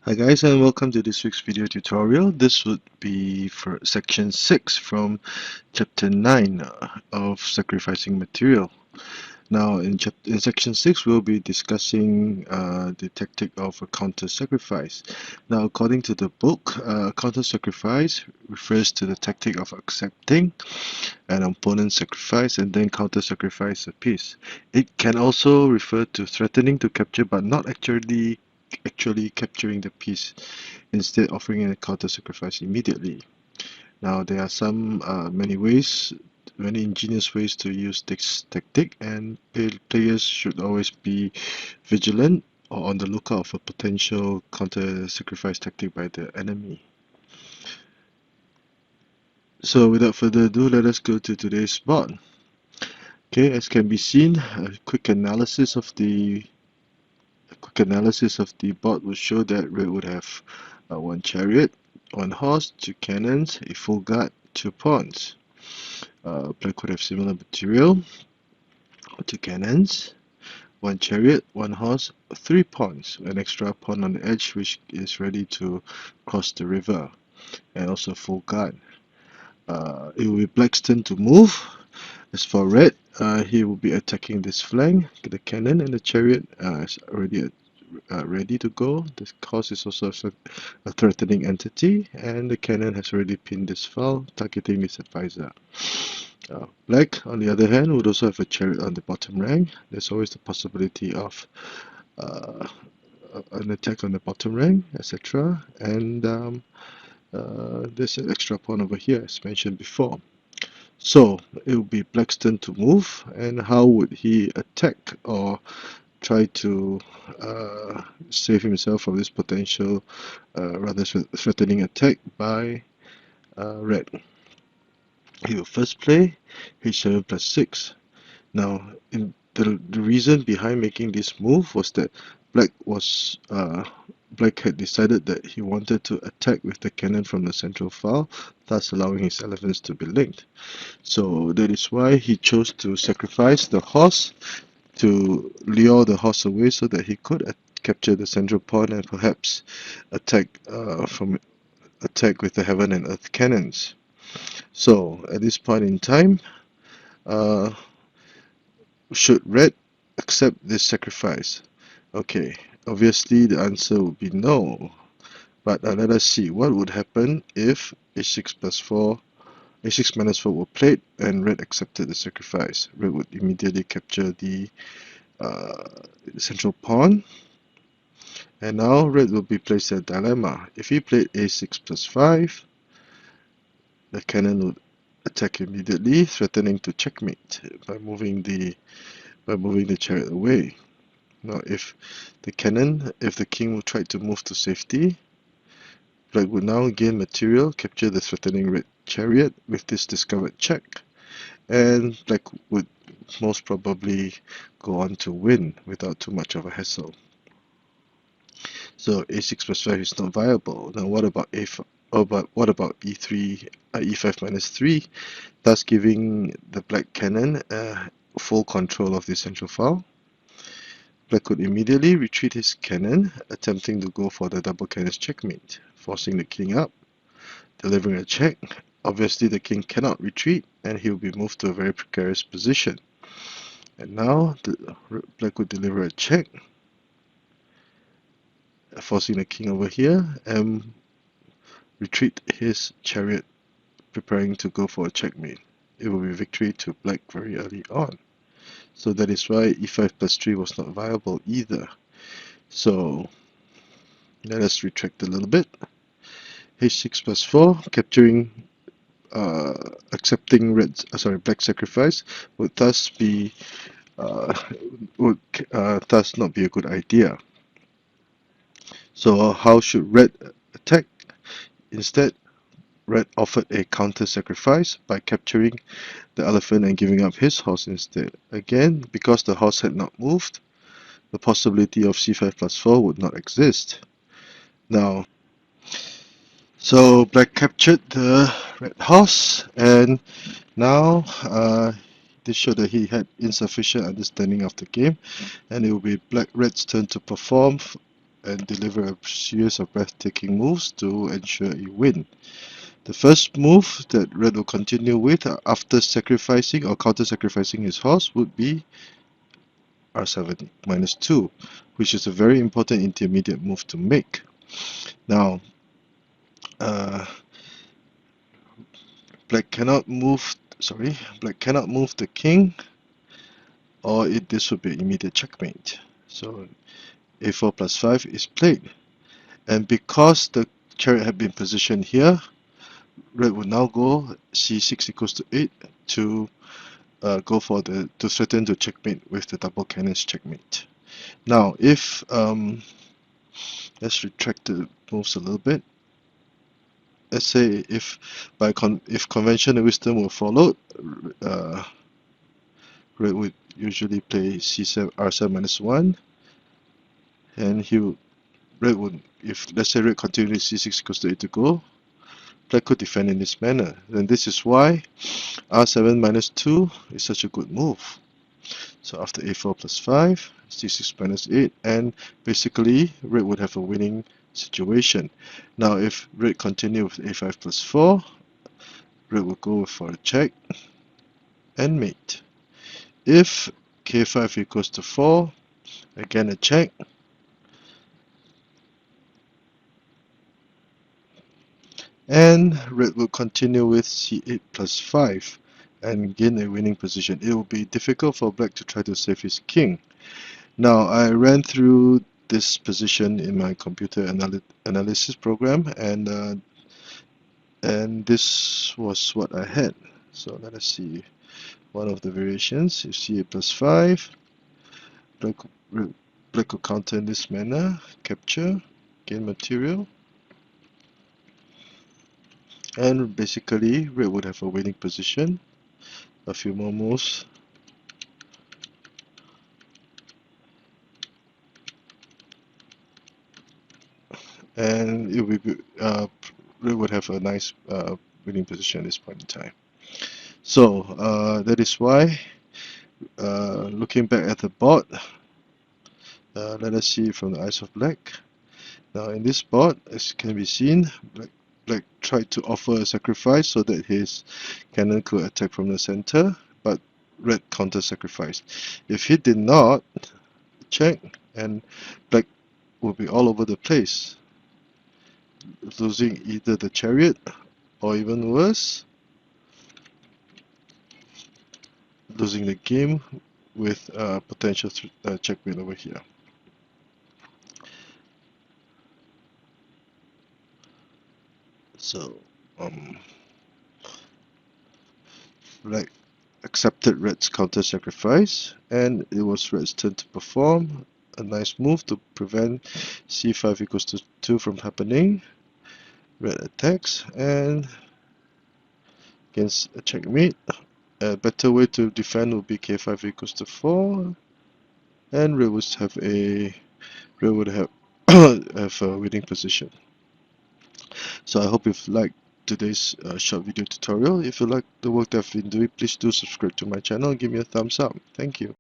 Hi guys, and welcome to this week's video tutorial. This would be for section 6 from chapter 9 of sacrificing material. Now in section 6 we'll be discussing the tactic of a counter sacrifice. Now according to the book, counter sacrifice refers to the tactic of accepting an opponent's sacrifice and then counter sacrifice a piece. It can also refer to threatening to capture but not actually capturing the piece, instead offering a counter sacrifice immediately. Now there are many ingenious ways to use this tactic, and players should always be vigilant or on the lookout for potential counter sacrifice tactic by the enemy. So without further ado, let us go to today's board. Okay, as can be seen, a quick analysis of the board will show that red would have one chariot, one horse, two cannons, a full guard, two pawns. Black would have similar material, two cannons, one chariot, one horse, three pawns, an extra pawn on the edge which is ready to cross the river, and also full guard. It will be Black's turn to move. As for red, he will be attacking this flank. The cannon and the chariot is already ready to go. This horse is also a threatening entity, and the cannon has already pinned this file, targeting this advisor. Black, on the other hand, would also have a chariot on the bottom rank. There's always the possibility of an attack on the bottom rank, etc. And there's an extra pawn over here, as mentioned before. So it will be Black's turn to move, and how would he attack or try to save himself from this potential rather threatening attack by red? He will first play h7 plus 6. Now, the reason behind making this move was that Black had decided that he wanted to attack with the cannon from the central file, thus allowing his elephants to be linked. So that is why he chose to sacrifice the horse to lure the horse away so that he could capture the central pawn and perhaps attack with the heaven and earth cannons. So at this point in time, should red accept this sacrifice? Okay, obviously the answer would be no. But let us see what would happen if h6 plus 4, h6 minus 4 were played and red accepted the sacrifice. Red would immediately capture the central pawn, and now red will be placed in a dilemma. If he played a6 plus 5, the cannon would attack immediately, threatening to checkmate by moving the chariot away. Now if the king will try to move to safety, Black would now gain material, capture the threatening red chariot with this discovered check, and Black would most probably go on to win without too much of a hassle. So a6 plus 5 is not viable. Now what about e3, e5 minus 3, thus giving the black cannon full control of the central file? Black could immediately retreat his cannon, attempting to go for the double cannon's checkmate, forcing the king up, delivering a check. Obviously the king cannot retreat, and he will be moved to a very precarious position. And now Black would deliver a check, forcing the king over here, and retreat his chariot, preparing to go for a checkmate. It will be victory to Black very early on. So that is why e5 plus 3 was not viable either. So let us retract a little bit. h6 plus 4, capturing, accepting Black's sacrifice would thus not be a good idea. So how should red attack? Instead, red offered a counter sacrifice by capturing the elephant and giving up his horse instead. Again, because the horse had not moved, the possibility of c5 plus 4 would not exist. Now, so Black captured the red horse, and now this showed that he had insufficient understanding of the game, and it will be Red's turn to perform and deliver a series of breathtaking moves to ensure a win. The first move that Red will continue with after sacrificing or counter-sacrificing his horse would be r7 minus 2, which is a very important intermediate move to make. Now, Black cannot move the king, or this would be immediate checkmate. So a4 plus 5 is played. And because the chariot had been positioned here, Red would now go c6 equals to 8 to go for to threaten to checkmate with the double cannons checkmate. Now, if let's retract the moves a little bit. Let's say if conventional wisdom were followed, Red would usually play c7 r7 minus 1, and if let's say Red continues c6 equals to 8 to go, Black could defend in this manner. Then this is why r7 minus 2 is such a good move. So after a4 plus 5, c6 minus 8, and basically Red would have a winning situation. Now if Red continue with a5 plus 4, Red will go for a check and mate. If k5 equals to 4, again a check, and Red will continue with c8 plus 5 and gain a winning position. It will be difficult for Black to try to save his king. Now I ran through this position in my computer analysis program, and this was what I had. So let us see one of the variations. You see c8 plus 5. Black will counter in this manner, capture, gain material, and basically Red would have a winning position. A few more moves. And it would be, Red would have a nice winning position at this point in time. So that is why, looking back at the board, let us see from the eyes of Black. Now in this board, as can be seen, Black tried to offer a sacrifice so that his cannon could attack from the center, but Red counter-sacrificed. If he did not check, and Black would be all over the place, losing either the chariot or even worse, losing the game with potential checkmate over here. So Black accepted Red's counter sacrifice, and it was Red's turn to perform a nice move to prevent c5 equals to 2 from happening. Red attacks and against a checkmate. A better way to defend would be k5 equals to 4, and Red would have have a winning position. So I hope you've liked today's short video tutorial. If you like the work that I've been doing, please do subscribe to my channel and give me a thumbs up. Thank you.